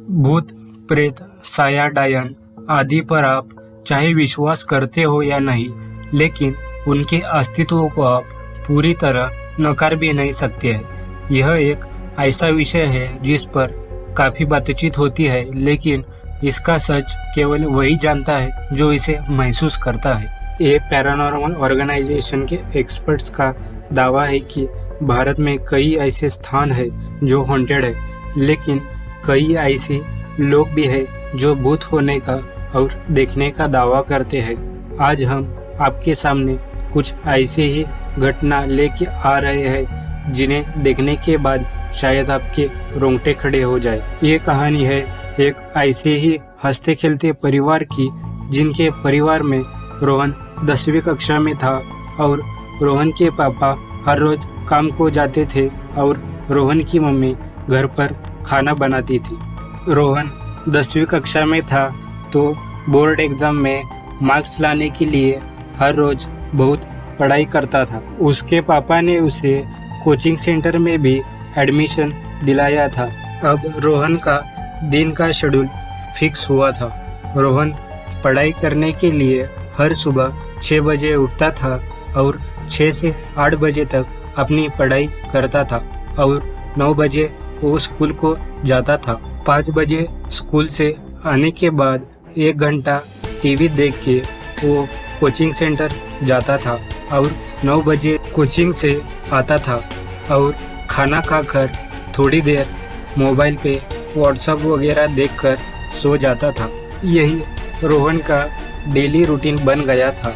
भूत, प्रेत, साया, डायन आदि पर आप चाहे विश्वास करते हो या नहीं, लेकिन उनके अस्तित्व को आप पूरी तरह नकार भी नहीं सकते हैं। यह एक ऐसा विषय है जिस पर काफ़ी बातचीत होती है, लेकिन इसका सच केवल वही जानता है जो इसे महसूस करता है। ये पैरानॉर्मल ऑर्गेनाइजेशन के एक्सपर्ट्स का दावा है कि भारत में कई ऐसे स्थान हैं जो हॉन्टेड है, लेकिन कई ऐसे लोग भी हैं जो भूत होने का और देखने का दावा करते हैं। आज हम आपके सामने कुछ ऐसे ही घटना लेके आ रहे हैं जिन्हें देखने के बाद शायद आपके रोंगटे खड़े हो जाए। ये कहानी है एक ऐसे ही हंसते खेलते परिवार की, जिनके परिवार में रोहन 10वीं कक्षा में था और रोहन के पापा हर रोज काम को जाते थे और रोहन की मम्मी घर पर खाना बनाती थी। रोहन 10वीं कक्षा में था तो बोर्ड एग्जाम में मार्क्स लाने के लिए हर रोज बहुत पढ़ाई करता था। उसके पापा ने उसे कोचिंग सेंटर में भी एडमिशन दिलाया था। अब रोहन का दिन का शेड्यूल फिक्स हुआ था। रोहन पढ़ाई करने के लिए हर सुबह 6 बजे उठता था और 6 से 8 बजे तक अपनी पढ़ाई करता था और 9 बजे वो स्कूल को जाता था। 5 बजे स्कूल से आने के बाद 1 घंटा टीवी देख के वो कोचिंग सेंटर जाता था और 9 बजे कोचिंग से आता था और खाना खाकर थोड़ी देर मोबाइल पे व्हाट्सएप वगैरह देखकर सो जाता था। यही रोहन का डेली रूटीन बन गया था।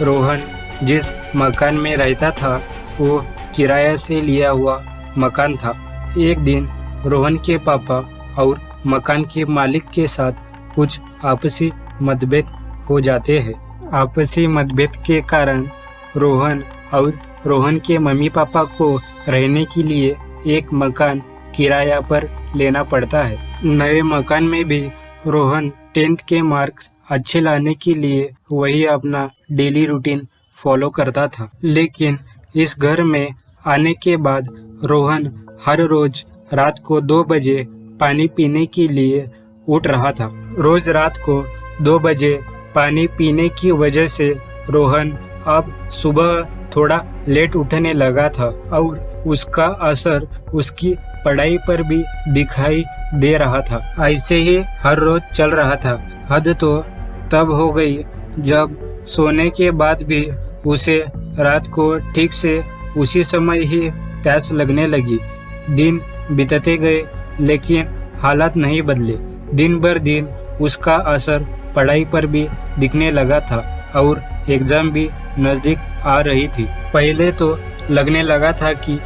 रोहन जिस मकान में रहता था वो किराया से लिया हुआ मकान था। एक दिन रोहन के पापा और मकान के मालिक के साथ कुछ आपसी मतभेद हो जाते हैं। आपसी मतभेद के कारण रोहन और रोहन के मम्मी पापा को रहने के लिए एक मकान किराया पर लेना पड़ता है। नए मकान में भी रोहन 10th के मार्क्स अच्छे लाने के लिए वही अपना डेली रूटीन फॉलो करता था। लेकिन इस घर में आने के बाद रोहन हर रोज रात को 2 बजे पानी पीने के लिए उठ रहा था। रोज रात को 2 बजे पानी पीने की वजह से रोहन अब सुबह थोड़ा लेट उठने लगा था और उसका असर उसकी पढ़ाई पर भी दिखाई दे रहा था। ऐसे ही हर रोज चल रहा था। हद तो तब हो गई जब सोने के बाद भी उसे रात को ठीक से उसी समय ही प्यास लगने लगी। दिन बीतते गए लेकिन हालात नहीं बदले। दिन भर दिन उसका असर पढ़ाई पर भी दिखने लगा था और एग्जाम भी नज़दीक आ रही थी। पहले तो लगने लगा था कि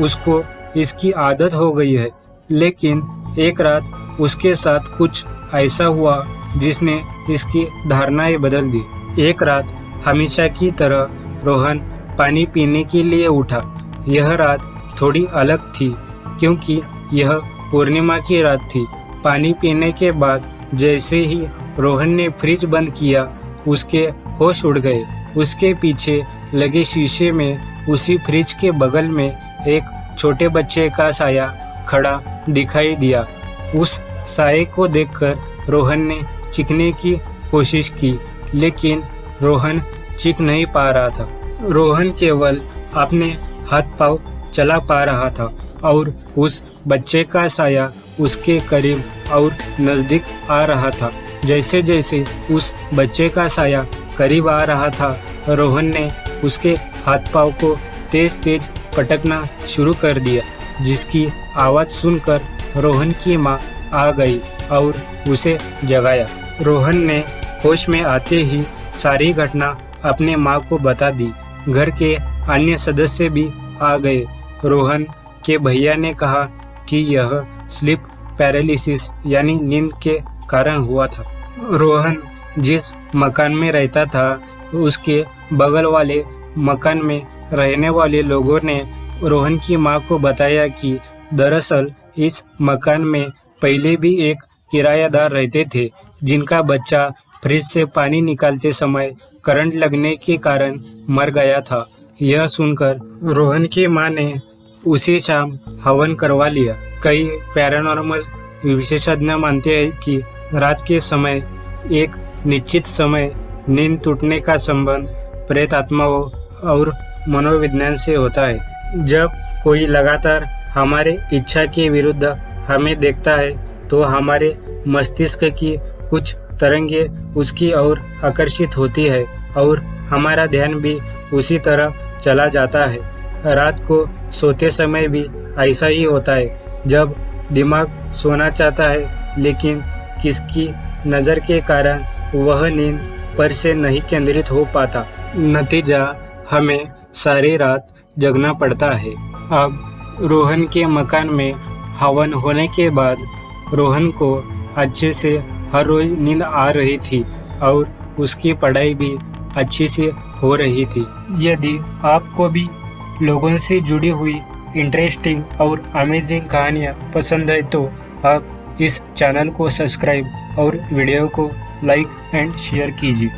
उसको इसकी आदत हो गई है, लेकिन एक रात उसके साथ कुछ ऐसा हुआ जिसने इसकी धारणाएं बदल दी। एक रात हमेशा की तरह रोहन पानी पीने के लिए उठा। यह रात थोड़ी अलग थी क्योंकि यह पूर्णिमा की रात थी। पानी पीने के बाद जैसे ही रोहन ने फ्रिज बंद किया, उसके होश उड़ गए। उसके पीछे लगे शीशे में उसी फ्रिज के बगल में एक छोटे बच्चे का साया खड़ा दिखाई दिया। उस साये को देखकर रोहन ने चीखने की कोशिश की, लेकिन रोहन चीख नहीं पा रहा था। रोहन केवल अपने हाथ पांव चला पा रहा था और उस बच्चे का साया उसके करीब और नज़दीक आ रहा था। जैसे जैसे उस बच्चे का साया करीब आ रहा था, रोहन ने उसके हाथ पांव को तेज तेज पटकना शुरू कर दिया, जिसकी आवाज़ सुनकर रोहन की माँ आ गई और उसे जगाया। रोहन ने होश में आते ही सारी घटना अपने माँ को बता दी। घर के अन्य सदस्य भी आ गए। रोहन के भैया ने कहा कि यह स्लीप पैरालिसिस यानी नींद के कारण हुआ था। रोहन जिस मकान में रहता था उसके बगल वाले मकान में रहने वाले लोगों ने रोहन की मां को बताया कि दरअसल इस मकान में पहले भी एक किरायादार रहते थे जिनका बच्चा फ्रिज से पानी निकालते समय करंट लगने के कारण मर गया था। यह सुनकर रोहन की मां ने उसी शाम हवन करवा लिया। कई पैरानॉर्मल विशेषज्ञ मानते हैं कि रात के समय एक निश्चित समय नींद टूटने का संबंध प्रेत आत्माओं और मनोविज्ञान से होता है। जब कोई लगातार हमारे इच्छा के विरुद्ध हमें देखता है तो हमारे मस्तिष्क की कुछ तरंगें उसकी ओर आकर्षित होती है और हमारा ध्यान भी उसी तरह चला जाता है। रात को सोते समय भी ऐसा ही होता है। जब दिमाग सोना चाहता है लेकिन किसकी नज़र के कारण वह नींद पर से नहीं केंद्रित हो पाता, नतीजा हमें सारी रात जगना पड़ता है। अब रोहन के मकान में हवन होने के बाद रोहन को अच्छे से हर रोज नींद आ रही थी और उसकी पढ़ाई भी अच्छी से हो रही थी। यदि आपको भी लोगों से जुड़ी हुई इंटरेस्टिंग और अमेजिंग कहानियाँ पसंद है तो आप इस चैनल को सब्सक्राइब और वीडियो को लाइक एंड शेयर कीजिए।